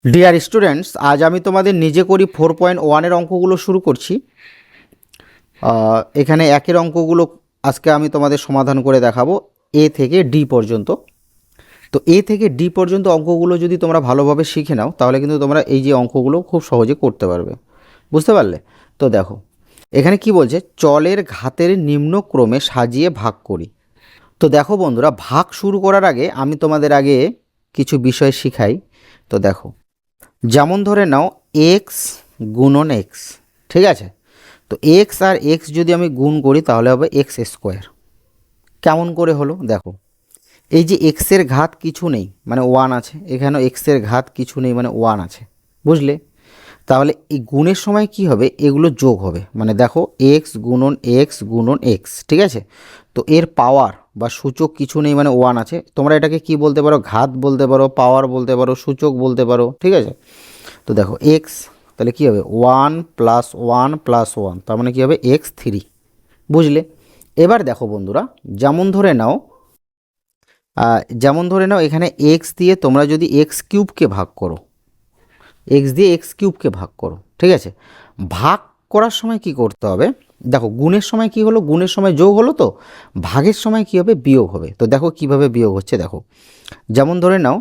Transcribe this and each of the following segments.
Dear students, আজ আমি তোমাদের নিজে করি 4.1 অঙ্কগুলো শুরু করছি। এখানে একের অঙ্কগুলো আজকে আমি তোমাদের সমাধান করে দেখাবো এ থেকে ডি পর্যন্ত। তো এ থেকে ডি পর্যন্ত অঙ্কগুলো যদি তোমরা ভালোভাবে শিখে নাও তাহলে কিন্তু তোমরা এই যে অঙ্কগুলো খুব সহজে করতে পারবে। বুঝতে পারলে? তো দেখো এখানে কি বলছে, চলের ঘাতের নিম্নক্রমে সাজিয়ে ভাগ করি। তো দেখো বন্ধুরা, ভাগ শুরু করার আগে আমি তোমাদের আগে কিছু বিষয় শিখাই। তো দেখো, যেমন ধরে নাও এক্স গুণন এক্স, ঠিক আছে? তো এক্স আর এক্স যদি আমি গুণ করি তাহলে হবে এক্স স্কোয়ার। কেমন করে হলো দেখো, এই যে এক্সের ঘাত কিছু নেই মানে ওয়ান আছে, এখানেও এক্সের ঘাত কিছু নেই মানে ওয়ান আছে, বুঝলে? তাহলে এই গুণের সময় কি হবে, এগুলো যোগ হবে, মানে দেখো এক্স গুণন এক্স, ঠিক আছে? তো এর পাওয়ার বা সূচক কিছু নেই মানে ওয়ান আছে। তোমরা এটাকে কি বলতে পারো, ঘাত বলতে পারো, পাওয়ার বলতে পারো, সূচক বলতে পারো, ঠিক আছে? তো দেখো এক্স, তাহলে কী হবে, one plus one plus one, তার মানে কী হবে এক্স থ্রি, বুঝলে? এবার দেখো বন্ধুরা, যেমন ধরে নাও এখানে এক্স দিয়ে তোমরা যদি এক্স কিউবকে ভাগ করো, এক্স দিয়ে এক্স কিউবকে ভাগ করো, ঠিক আছে? ভাগ করার সময় কি করতে হবে, দেখো গুণের সময় কি হলো, গুণের সময় যোগ হলো, তো ভাগের সময় কি হবে, বিয়োগ হবে। তো দেখো কিভাবে বিয়োগ হচ্ছে, দেখো যেমন ধরে নাও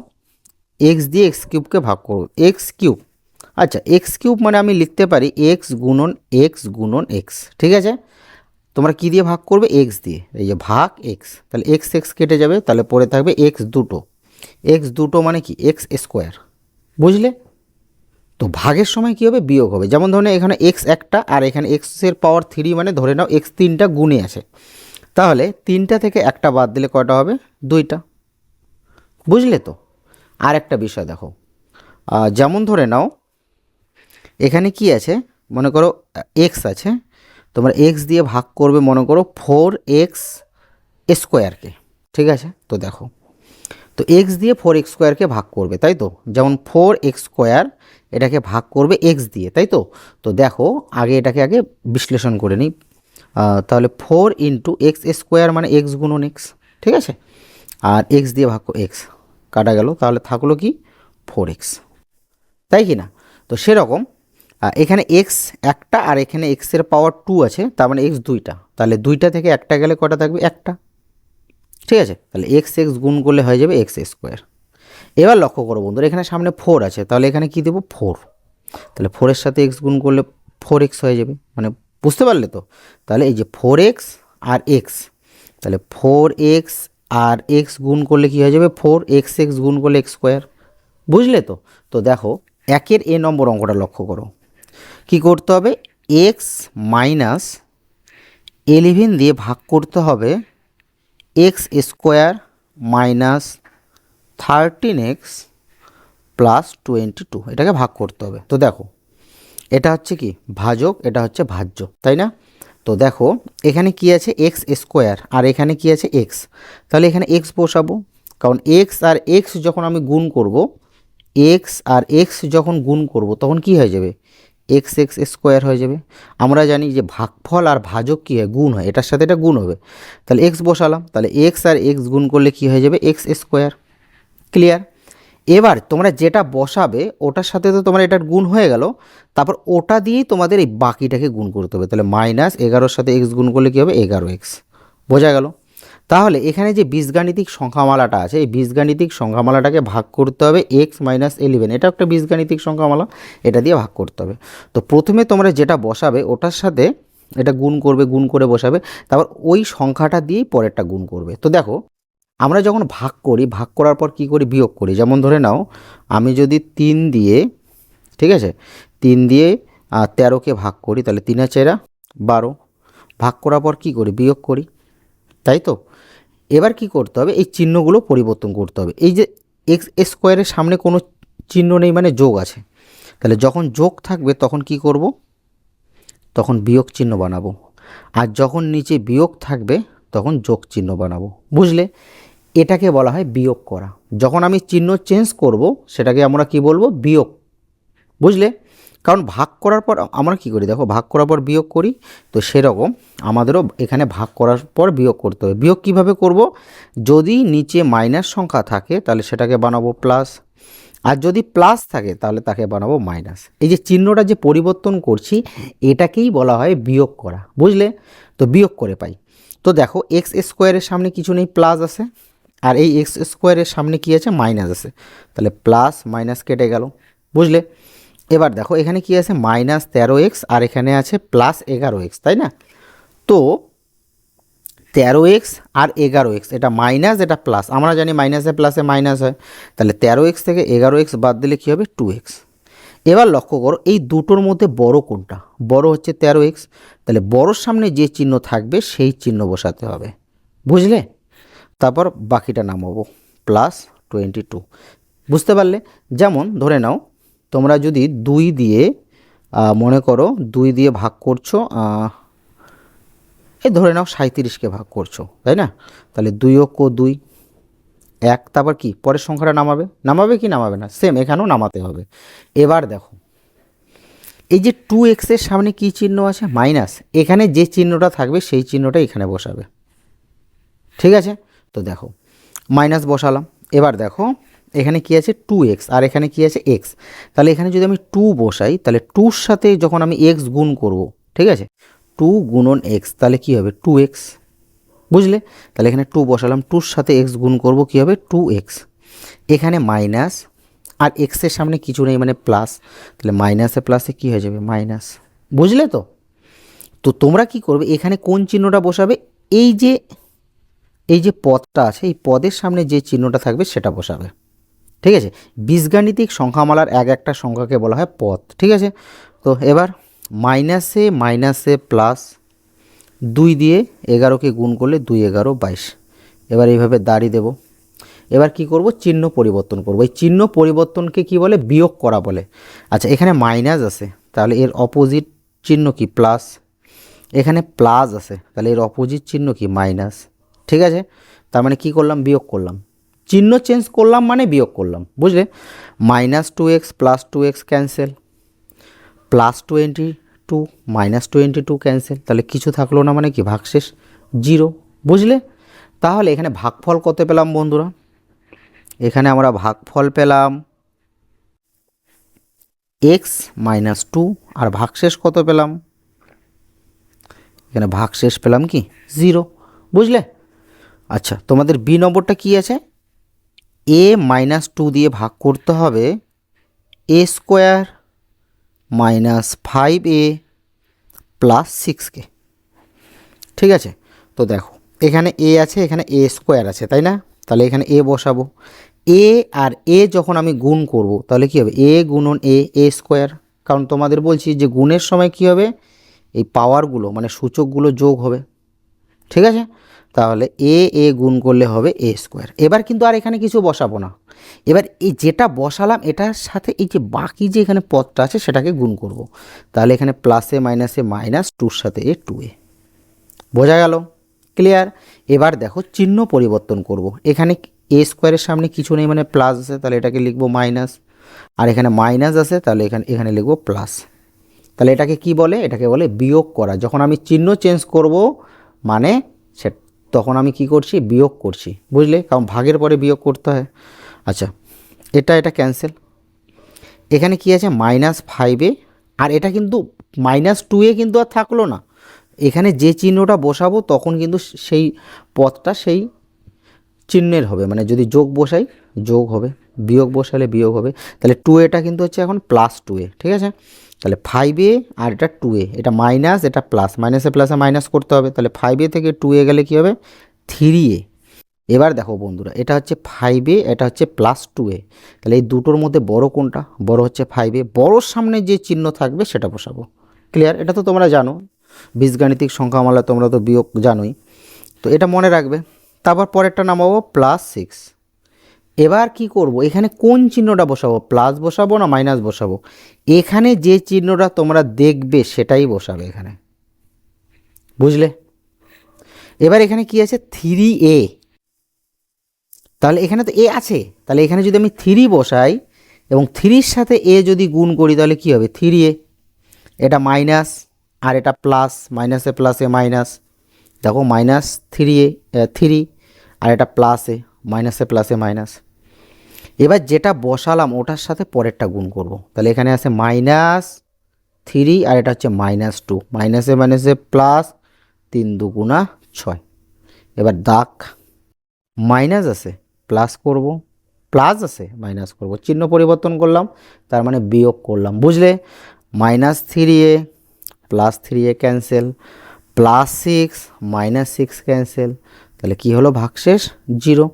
এক্স দিয়ে এক্স কিউবকে ভাগ করো, এক্স কিউব, আচ্ছা এক্স কিউব মানে আমি লিখতে পারি এক্স গুণন এক্স, ঠিক আছে? তোমরা কি দিয়ে ভাগ করবে, এক্স দিয়ে, এই যে ভাগ এক্স, তাহলে এক্স এক্স কেটে যাবে, তাহলে পরে থাকবে এক্স দুটো মানে কি এক্স স্কোয়ার, বুঝলে? তো ভাগের সময় কী হবে, বিয়োগ হবে। যেমন ধরে নাও এখানে এক্স একটা আর এখানে এক্সের পাওয়ার থ্রি, মানে ধরে নাও এক্স তিনটা গুণে আছে, তাহলে তিনটা থেকে একটা বাদ দিলে কয়টা হবে, দুইটা, বুঝলে? তো আর একটা বিষয় দেখো, যেমন ধরে নাও এখানে কি আছে, মনে করো এক্স আছে, তোমরা এক্স দিয়ে ভাগ করবে মনে করো ফোর এক্স স্কোয়ারকে, ঠিক আছে? তো দেখো, তো এক্স দিয়ে ফোর এক্স স্কোয়ারকে ভাগ করবে, তাই তো? যেমন ফোর এক্স স্কোয়ার এটাকে ভাগ করবে এক্স দিয়ে, তাই তো? তো দেখো এটাকে আগে বিশ্লেষণ করে নিই। তাহলে ফোর ইন্টু এক্স স্কোয়ার মানে এক্স গুণন এক্স, ঠিক আছে? আর এক্স দিয়ে ভাগ এক্স কাটা গেল, তাহলে থাকলো কি ফোর এক্স, তাই কি না? তো সেরকম এখানে এক্স একটা আর এখানে এক্সের পাওয়ার টু আছে, তার মানে এক্স দুইটা, তাহলে দুইটা থেকে একটা গেলে কটা থাকবে, একটা, ঠিক আছে? তাহলে এক্স এক্স গুণ করলে হয়ে যাবে এক্স স্কোয়ার। এবার লক্ষ্য করো বন্ধুরা, এখানে সামনে ফোর আছে, তাহলে এখানে কি দেবো, ফোর, তাহলে ফোরের সাথে এক্স গুণ করলে ফোর এক্স হয়ে যাবে, মানে বুঝতে পারলে তো? তাহলে এই যে ফোর এক্স আর এক্স, তাহলে ফোর এক্স আর এক্স গুণ করলে কী হয়ে যাবে, ফোর এক্স এক্স গুণ করলে এক্স স্কোয়ার, বুঝলে তো? তো দেখো একের এ নম্বর অঙ্কটা লক্ষ্য করো, কি করতে হবে, এক্স মাইনাস 11 দিয়ে ভাগ করতে হবে x square minus 13x plus 22, এটাকে ভাগ করতে হবে। তো দেখো এটা হচ্ছে কি ভাজক, এটা হচ্ছে ভাজ্য, তাই না? তো দেখো এখানে কি আছে, এক্স স্কোয়ার আর এখানে কি আছে এক্স, তাহলে এখানে এক্স বসাবো, কারণ এক্স আর এক্স যখন আমি গুণ করব, এক্স আর এক্স যখন গুণ করব তখন কি হয়ে যাবে, এক্স এক্স স্কোয়ার হয়ে যাবে। আমরা জানি যে ভাগফল আর ভাজক কী হয়, গুণ হয়, এটার সাথে এটা গুণ হবে, তাহলে এক্স বসালাম, তাহলে এক্স আর এক্স গুণ করলে কি হয়ে যাবে, এক্স স্কোয়ার, ক্লিয়ার? এবার তোমরা যেটা বসাবে ওটার সাথে তো তোমার এটার গুণ হয়ে গেল, তারপর ওটা দিয়েই তোমাদের এই বাকিটাকে গুণ করতে হবে, তাহলে মাইনাস 11-র সাথে এক্স গুণ করলে কী হবে, 11x, বোঝা গেল? তাহলে এখানে যে বীজগাণিতিক সংখ্যামালাটা আছে, এই বীজগাণিতিক সংখ্যামালাটাকে ভাগ করতে হবে এক্স মাইনাস 11, এটা একটা বীজগাণিতিক সংখ্যামালা, এটা দিয়ে ভাগ করতে হবে। তো প্রথমে তোমরা যেটা বসাবে ওটার সাথে এটা গুণ করবে, গুণ করে বসাবে, তারপর ওই সংখ্যাটা দিয়েই পরেরটা গুণ করবে। তো দেখো আমরা যখন ভাগ করি, ভাগ করার পর কি করি, বিয়োগ করি। যেমন ধরে নাও আমি যদি 3 দিয়ে, ঠিক আছে, 3 দিয়ে 13কে ভাগ করি, তাহলে 3 আর 4 12, ভাগ করার পর কি করি, বিয়োগ করি, তাই তো? এবার কি করতে হবে, এই চিহ্নগুলো পরিবর্তন করতে হবে। এই যে এক্স স্কোয়ারের সামনে কোনো চিহ্ন নেই মানে যোগ আছে, তাহলে যখন যোগ থাকবে তখন কি করব, তখন বিয়োগ চিহ্ন বানাবো, আর যখন নিচে বিয়োগ থাকবে তখন যোগ চিহ্ন বানাবো, বুঝলে? এটাকে বলা হয় বিয়োগ করা। যখন আমি চিহ্ন চেঞ্জ করব সেটাকে আমরা কি বলবো, বিয়োগ, বুঝলে? কারণ ভাগ করার পর আমরা কি করি, দেখো ভাগ করার পর বিয়োগ করি, তো সেরকম আমাদেরও এখানে ভাগ করার পর বিয়োগ করতে হবে। বিয়োগ কিভাবে করব, যদি নিচে মাইনাস সংখ্যা থাকে তাহলে সেটাকে বানাবো প্লাস, আর যদি প্লাস থাকে তাহলে তাকে বানাবো মাইনাস। এই যে চিহ্নটা যে পরিবর্তন করছি এটাকেই বলা হয় বিয়োগ করা, বুঝলে? তো বিয়োগ করে পাই। তো দেখো এক্স স্কোয়ারের সামনে কিছু নেই, প্লাস আছে, আর এই এক্স স্কোয়ারের সামনে কী আছে, মাইনাস আছে, তাহলে প্লাস মাইনাস কেটে গেল, বুঝলে? এবার দেখো এখানে কি আছে, -13x আর এখানে আছে +11x, তাই না? তো 13x আর 11x, এটা মাইনাস এটা প্লাস, আমরা জানি মাইনাসে প্লাসে মাইনাস হয়, তাহলে 13x থেকে 11x বাদ দিলে কী হবে, 2x। এবার লক্ষ্য করো এই দুটোর মধ্যে বড় কোনটা, বড় হচ্ছে 13x, তাহলে বড়োর সামনে যে চিহ্ন থাকবে সেই চিহ্ন বসাতে হবে, বুঝলে? তারপর বাকিটা নামাবো, +22, বুঝতে পারলে? যেমন ধরে নাও তোমরা যদি 2 দিয়ে মনে করো 2 দিয়ে ভাগ করছো, এই ধরে নাও 37কে ভাগ করছো, তাই না? তাহলে 2 অক্ষ 2, 1, তারপর কি পরের সংখ্যাটা নামাবে, নামাবে কি নামাবে না, সেম এখানেও নামাতে হবে। এবার দেখো এই যে 2x এর সামনে কি চিহ্ন আছে, মাইনাস, এখানে যে চিহ্নটা থাকবে সেই চিহ্নটা এখানে বসাবে, ঠিক আছে? তো দেখো মাইনাস বসালাম। এবার দেখো এখানে কি আছে, 2x আর এখানে কি আছে, x, তাহলে এখানে যদি আমি 2 বসাই তাহলে 2র সাথে যখন আমি x গুণ করব, ঠিক আছে, 2 গুণন x, তাহলে কি হবে, 2x, বুঝলে? তাহলে এখানে 2 বসালাম, 2র সাথে x গুণ করব, কি হবে, 2x, এখানে মাইনাস, আর x এর সামনে কিছু নেই মানে প্লাস, তাহলে মাইনাসে প্লাসে কী হয়ে যাবে, মাইনাস, বুঝলে? তো তো তোমরা কি করবে, এখানে কোন চিহ্নটা বসাবে, এই যে পদটা আছে এই পদের সামনে যে চিহ্নটা থাকবে সেটা বসাবে, ঠিক আছে? বীজগাণিতিক সংখ্যামালার একটা সংখ্যাকে বলা হয় পদ, ঠিক আছে? তো এবার মাইনাসে মাইনাসে প্লাস, 2 দিয়ে 11কে গুণ করলে 2 11 22, এবার এইভাবে দাঁড়িয়ে দেব। এবার কি করব, চিহ্ন পরিবর্তন করব। এই চিহ্ন পরিবর্তনকে কি বলে, বিয়োগ করা বলে। আচ্ছা এখানে মাইনাস আছে তাহলে এর অপোজিট চিহ্ন কি, প্লাস, এখানে প্লাস আছে তাহলে এর অপোজিট চিহ্ন কি, মাইনাস, ঠিক আছে? তার মানে কি করলাম, বিয়োগ করলাম, চিহ্ন চেঞ্জ করলাম মানে বিয়োগ করলাম, বুঝলে? -2x +2x ক্যান্সেল, +22 -22 ক্যান্সেল, তাহলে কিছু থাকলো না মানে কি, ভাগশেষ 0, বুঝলে? তাহলে এখানে ভাগফল কত পেলাম বন্ধুরা, এখানে আমরা ভাগফল পেলাম x - 2, আর ভাগশেষ কত পেলাম, এখানে ভাগশেষ পেলাম কি, 0, বুঝলে? আচ্ছা তোমাদের বি নম্বরটা কি আছে, a - 2 দিয়ে ভাগ করতে হবে a² - 5a + 6কে, ঠিক আছে? তো দেখো এখানে a আছে, এখানে a² আছে, তাই না? তাহলে এখানে a বসাবো, a আর a যখন আমি গুণ করব তাহলে কি হবে, a গুণন a² কারণ তোমাদের বলছি যে গুণের সময় কি হবে, এই পাওয়ারগুলো মানে সূচকগুলো যোগ হবে, ঠিক আছে? তাহলে a গুণ করলে হবে a²। এবার কিন্তু আর এখানে কিছু বসাবো না, এবার এই যেটা বসালাম এটার সাথে এই যে বাকি যে এখানে পদটা আছে সেটাকে গুণ করব, তাহলে এখানে প্লাসে মাইনাসে -2র সাথে 2a, বোঝা গেল? ক্লিয়ার? এবার দেখো চিহ্ন পরিবর্তন করব, এখানে a² সামনে কিছু নেই মানে প্লাস আছে, তাহলে এটাকে লিখবো মাইনাস, আর এখানে মাইনাস আছে তাহলে এখানে লিখবো প্লাস। তাহলে এটাকে কি বলে, এটাকে বলে বিয়োগ করা। যখন আমি চিহ্ন চেঞ্জ করব মানে তখন আমি কি করছি, বিয়োগ করছি, বুঝলে? কারণ ভাগের পরে বিয়োগ করতে হয়। আচ্ছা এটা ক্যান্সেল, এখানে কি আছে, -5a, আর এটা কিন্তু -2a কিন্তু আর থাকলো না, এখানে যে চিহ্নটা বসাবো তখন কিন্তু সেই পদটা সেই চিহ্নের হবে, মানে যদি যোগ বসাই যোগ হবে, বিয়োগ বসালে বিয়োগ হবে, তাহলে 2a কিন্তু হচ্ছে এখন +2a, ঠিক আছে? তাহলে 5a আর এটা 2a, এটা মাইনাস এটা প্লাস, মাইনাসে প্লাসে মাইনাস করতে হবে, তাহলে 5a থেকে 2a গেলে কী হবে, 3a। এবার দেখো বন্ধুরা এটা হচ্ছে 5a, এটা হচ্ছে +2a, তাহলে এই দুটোর মধ্যে বড় কোনটা, বড় হচ্ছে 5a, বড়োর সামনে যে চিহ্ন থাকবে সেটা বসাবো। ক্লিয়ার? এটা তো তোমরা জানো, বীজগাণিতিক সংখ্যামালা তোমরা তো বিয়োগ জানোই, তো এটা মনে রাখবে। তারপর পরেরটা নামাবো +6। এবার কি করব, এখানে কোন চিহ্নটা বসাবো, প্লাস বসাবো না মাইনাস বসাবো, এখানে যে চিহ্নটা তোমরা দেখবে সেটাই বসাবে এখানে, বুঝলে? এবার এখানে কি আছে, 3a, তাহলে এখানে তো a আছে, তাহলে এখানে যদি আমি 3 বসাই এবং 3-র সাথে a যদি গুণ করি তাহলে কি হবে, 3a, এটা মাইনাস আর এটা প্লাস, মাইনাসে প্লাসে মাইনাস, দেখো -3a 3, আর এটা প্লাসে, মাইনাসে প্লাসে মাইনাস। এবার যেটা বসালাম ওটার সাথে পরেরটা গুণ করব। তাহলে এখানে আছে -3 আর এটা হচ্ছে -2, মাইনাসে মাইনাসে প্লাস, 3 দুগুণা 6। এবার দাগ মাইনাস আছে প্লাস করব, প্লাস আছে মাইনাস করব, চিহ্ন পরিবর্তন করলাম, তার মানে বিয়োগ করলাম, বুঝলে? -3a +3a ক্যান্সেল, +6 -6 ক্যান্সেল, তাহলে কি হলো ভাগশেষ 0।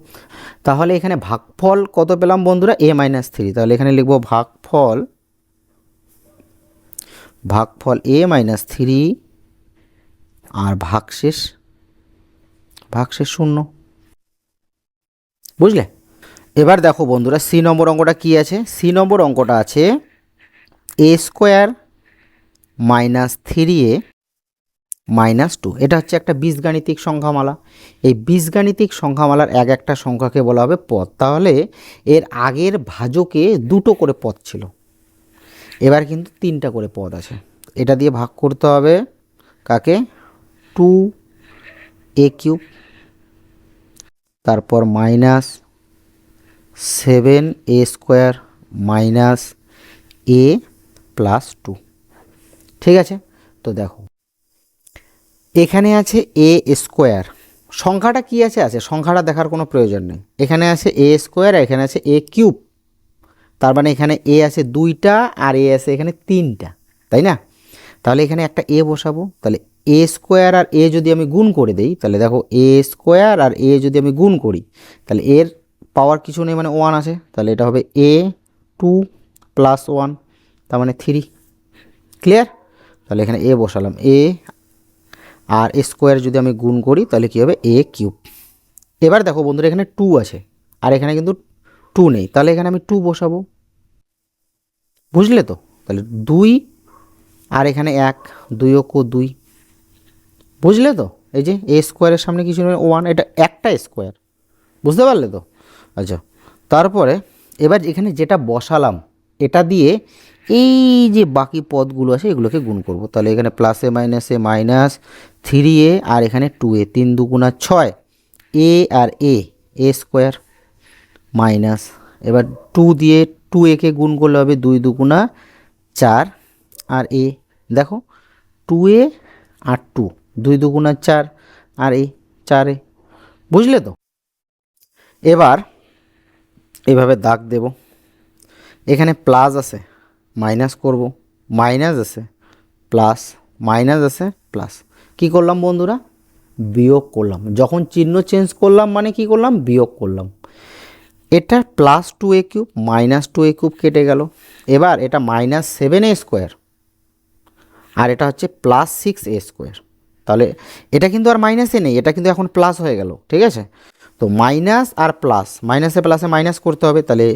তাহলে এখানে ভাগফল কত পেলাম বন্ধুরা? a-3। তাহলে এখানে লিখব ভাগফল a-3 আর ভাগশেষ 0, বুঝলে? এবার দেখো বন্ধুরা সি নম্বর অঙ্কটা কি আছে। সি নম্বর অঙ্কটা আছে a² -3a -2। এটা হচ্ছে একটা বীজগাণিতিক সংখ্যামালা। এই বীজগাণিতিক সংখ্যামালার এক একটা সংখ্যাকে বলা হবে পদ। তাহলে এর আগের ভাজকে দুটো করে পদ ছিল, এবার কিন্তু 3টা করে পদ আছে। এটা দিয়ে ভাগ করতে হবে কাকে? 2a³ তারপর -7a² -a +2। ঠিক আছে, তো দেখো এখানে আছে a²। সংখ্যাটা কি আছে? সংখ্যাটা দেখার কোনো প্রয়োজন নেই। এখানে আছে a² আর এখানে আছে a³। তার মানে এখানে a আছে 2টা আর a আছে এখানে 3টা, তাই না? তাহলে এখানে একটা a বসাবো। তাহলে a² আর a যদি আমি গুণ করে দেই, তাহলে দেখো a² আর a যদি আমি গুণ করি, তাহলে এর পাওয়ার কিছু নেই, মানে 1 আছে। তাহলে এটা হবে a² + 1, তার মানে 3। ক্লিয়ার? তাহলে এখানে a বসালাম, a আর a² যদি আমি গুণ করি তাহলে কী হবে? a³। এবার দেখো বন্ধুরা এখানে 2 আছে আর এখানে কিন্তু 2 নেই, তাহলে এখানে আমি 2 বসাবো, বুঝলে তো? তাহলে 2 আর এখানে 1, 2 ও 2, বুঝলে তো? এই যে a² সামনে কিছু নেই, 1, এটা একটা স্কোয়ার, বুঝতে পারলে তো? আচ্ছা, তারপরে এবার এখানে যেটা বসালাম এটা দিয়ে এই যে বাকি পদগুলো আছে এগুলোকে গুণ করব। তাহলে এখানে প্লাসে মাইনাসে -3a আর এখানে 2a, 3 দুগুণা 6, a আর a² মাইনাস, এবার 2 দিয়ে 2a-কে গুণ করলে হবে 2 দুগুণা 4 আর a, দেখো 2a আর 2, 2 দুগুণা 4 আর a 4a, বুঝলে তো? এবার এভাবে দাগ দেব। এখানে প্লাস আছে মাইনাস করব, মাইনাস আছে প্লাস, মাইনাস আছে প্লাস, কি করলাম বন্ধুরা? বিয়োগ করলাম। যখন চিহ্ন চেঞ্জ করলাম মানে কি করলাম? বিয়োগ করলাম। এটা +2a³ -2a³ কেটে গেল। এবার এটা -7a² আর এটা হচ্ছে +6a²। তাহলে এটা কিন্তু আর মাইনাসে নেই, এটা কিন্তু এখন প্লাস হয়ে গেল, ঠিক আছে? তো মাইনাস আর প্লাস, মাইনাসে প্লাসে মাইনাস করতে হবে। তাহলে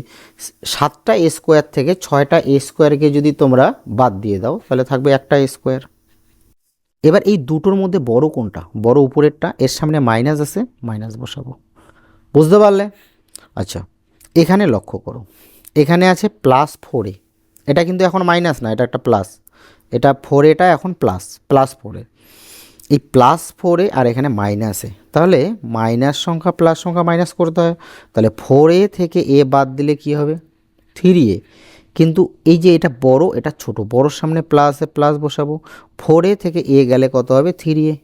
7টা a² থেকে 6টা a²কে যদি তোমরা বাদ দিয়ে দাও তাহলে থাকবে একটা a²। এবার এই দুটোর মধ্যে বড় কোনটা? বড় উপরেরটা, এর সামনে মাইনাস আছে, মাইনাস বসাবো, বুঝতে পারলে? আচ্ছা, এখানে লক্ষ্য করো, এখানে আছে +4a, এটা কিন্তু এখন মাইনাস না, এটা একটা প্লাস, এটা 4a এখন +4a, এই +4a আর এখানে মাইনাসে, তাহলে মাইনাস সংখ্যা প্লাস সংখ্যা মাইনাস করতে হয়। তাহলে 4a থেকে a বাদ দিলে কি হবে? 3a। কিন্তু এই যে এটা বড় এটা ছোট, বড়োর সামনে প্লাসে প্লাস বসাবো, 4a থেকে a গেলে কত হবে? 3a।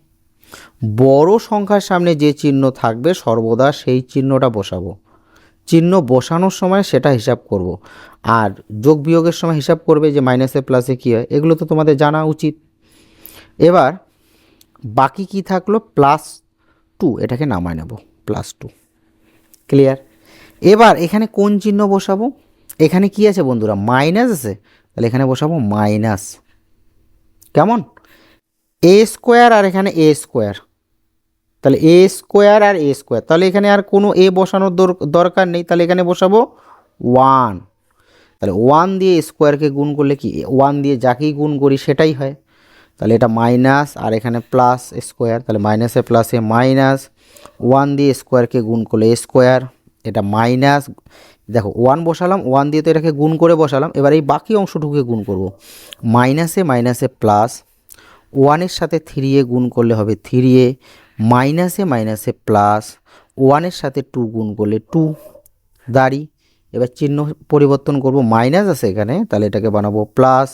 বড় সংখ্যার সামনে যে চিহ্ন থাকবে সর্বদা সেই চিহ্নটা বসাবো, চিহ্ন বসানোর সময় সেটা হিসাব করব। আর যোগ বিয়োগের সময় হিসাব করবে যে মাইনাসে প্লাসে কী হয়, এগুলো তো তোমাদের জানা উচিত। এবার বাকি কি থাকলো? +2, এটাকে নামায় নেব, +2। ক্লিয়ার? এবার এখানে কোন চিহ্ন বসাবো? এখানে কি আছে বন্ধুরা? মাইনাস আছে, তাহলে এখানে বসাবো মাইনাস। কেমন? a² আর এখানে a², তাহলে a² আর a², তাহলে এখানে আর কোনো a বসানোর দরকার নেই, তাহলে এখানে বসাবো 1। তাহলে 1 দিয়ে স্কোয়ারকে গুণ করলে কি? 1 দিয়ে যাকেই গুণ করি সেটাই হয়। তাহলে এটা মাইনাস আর এখানে প্লাস স্কোয়ার, তাহলে মাইনাসে প্লাসে মাইনাস, 1 দিয়ে স্কোয়ারকে গুণ করলে স্কোয়ার, এটা মাইনাস, দেখো 1 বসালাম, 1 দিয়ে তো এটাকে গুণ করে বসালাম, এবার এই বাকি অংশটুকুকে গুণ করব। মাইনাসে মাইনাসে প্লাস, 1-এর সাথে 3a গুণ করলে হবে 3a, মাইনাসে মাইনাসে প্লাস, 1-এর সাথে 2 গুণ করলে 2 দাঁড়ি, এবার চিহ্ন পরিবর্তন করব, মাইনাস আছে এখানে, তাহলে এটাকে বানাবো প্লাস,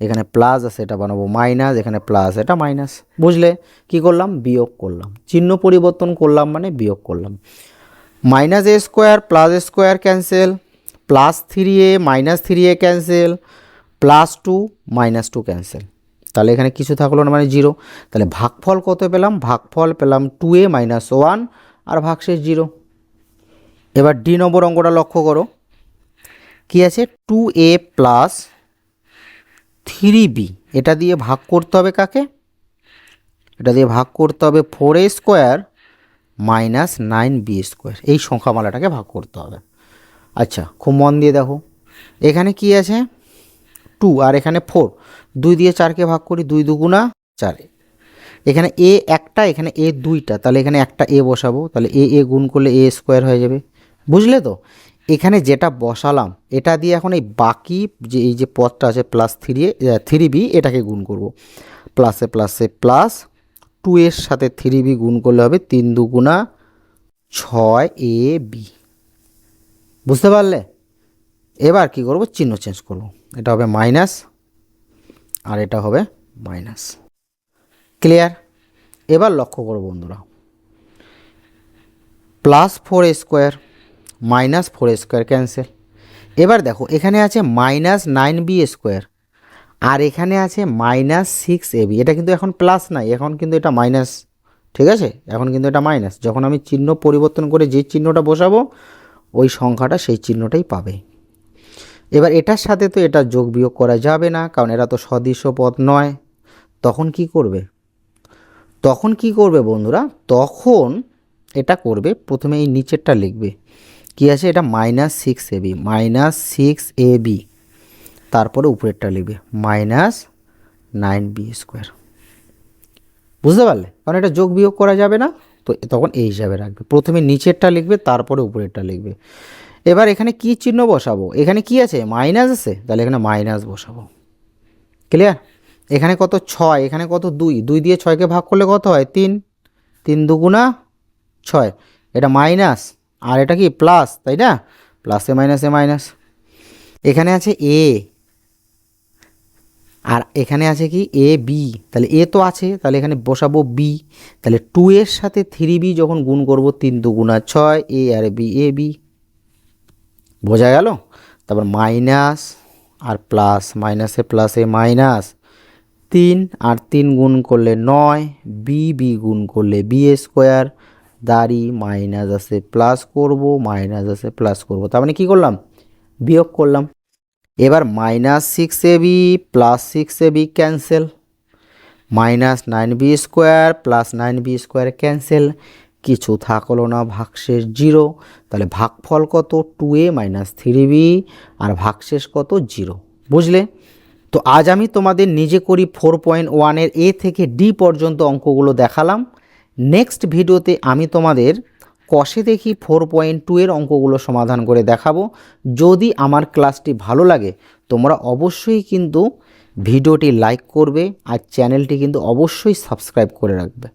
এখানে প্লাস আছে এটা বানাবো মাইনাস, এখানে প্লাস এটা মাইনাস। বুঝলে? কি করলাম? বিয়োগ করলাম। চিহ্ন পরিবর্তন করলাম মানে বিয়োগ করলাম। Minus A square plus A square cancel, plus 3a minus 3a cancel, plus 2 minus 2 cancel. তাহলে এখানে কিছু থাকলো না মানে 0। তাহলে ভাগফল কত পেলাম? ভাগফল পেলাম 2a মাইনাস 1 আর ভাগশেষ 0। এবার ডি নম্বর অঙ্কটা লক্ষ্য করো, কি আছে? 2a প্লাস 3b, এটা দিয়ে ভাগ করতে হবে কাকে? এটা দিয়ে ভাগ করতে হবে 4a square minus 9b square, এই সংখ্যামালাটাকে ভাগ করতে হবে। আচ্ছা, খুব মন দিয়ে দেখো, এখানে কি আছে? 2 আর এখানে 4, 2 দিয়ে 4কে ভাগ করি, 2 দুগুণা 4। এখানে এ একটা, এখানে এ দুইটা, তাহলে এখানে একটা এ বসাবো, তাহলে এ গুণ করলে এ স্কোয়ার হয়ে যাবে। বুঝলে তো? এখানে যেটা বসালাম এটা দিয়ে এখন এই বাকি যে এই যে পদটা আছে প্লাস 3b, এটাকে গুণ করব। প্লাসে প্লাসে প্লাস, 2 এর সাথে 3b গুণ করলে হবে 3 দুগুণা 6ab। বুঝতে পারলে? এবার কি করব? চিহ্ন চেঞ্জ করব, এটা হবে মাইনাস আর এটা হবে মাইনাস। ক্লিয়ার? এবার লক্ষ্য করো বন্ধুরা, plus 4a square minus 4a square cancel. এবার দেখো এখানে আছে মাইনাস 9b স্কোয়ার আর এখানে আছে মাইনাস 6ab। এটা কিন্তু এখন প্লাস নাই, এখন কিন্তু এটা মাইনাস। ঠিক আছে? এখন কিন্তু এটা মাইনাস। যখন আমি চিহ্ন পরিবর্তন করে যে চিহ্নটা বসাবো ওই সংখ্যাটা সেই চিহ্নটাই পাবে। এবার এটার সাথে তো এটা যোগ বিয়োগ করা যাবে না, কারণ এরা তো সদৃশ্য পদ নয়। তখন কি করবে? তখন কি করবে বন্ধুরা? তখন এটা করবে, প্রথমে এই নিচেরটা লিখবে, কি আছে? এটা মাইনাস 6ab, মাইনাস 6ab, তারপরে উপরেরটা লিখবে মাইনাস 9b স্কোয়ার। বুঝতে পারলে? কারণ এটা যোগ বিয়োগ করা যাবে না, তো তখন এই হিসাবে রাখবে। প্রথমে নিচেরটা লিখবে, তারপরে উপরেরটা লিখবে। এবার এখানে কি চিহ্ন বসাবো? এখানে কি আছে? মাইনাস আছে, তাহলে এখানে মাইনাস বসাবো। ক্লিয়ার? এখানে কত? 6, এখানে কত? 2, 2 দিয়ে 6কে ভাগ করলে কত হয়? 3, 3 দুগুণা 6, এটা মাইনাস আর এটা কি প্লাস, তাই না? প্লাসে মাইনাসে মাইনাস। এখানে আছে এ আর এখানে আছে কি? এ বি, তাহলে এ তো আছে, তাহলে এখানে বসাবো বি। তাহলে 2 এর সাথে 3b যখন গুণ করব, 3 দুগুণা 6, এ আর বি, এ বি। বোঝা গেল? তারপর মাইনাস আর প্লাস, মাইনাসে প্লাসে মাইনাস, 3 আর 3 গুণ করলে 9, বি গুণ করলে বি স্কোয়ার, দাঁড়ি মাইনাস আছে প্লাস করব, মাইনাস আছে প্লাস করব, তার মানে কী করলাম? বিয়োগ করলাম। এবার minus 6ab plus 6ab cancel, minus 9b square plus 9b square cancel, কিছু থাকলো না, ভাগশেষ 0। তাহলে ভাগফল কত? 2a মাইনাস 3b আর ভাগশেষ কত? 0। বুঝলে? তো আজ আমি তোমাদের নিজে করি 4.1-এর এ থেকে ডি পর্যন্ত অঙ্কগুলো দেখালাম। নেক্সট ভিডিওতে আমি তোমাদের কষে দেখি 4.2-এর অঙ্কগুলো সমাধান করে দেখাবো। যদি আমার ক্লাসটি ভালো লাগে তোমরা অবশ্যই কিন্তু ভিডিওটি লাইক করবে আর চ্যানেলটি কিন্তু অবশ্যই সাবস্ক্রাইব করে রাখবে।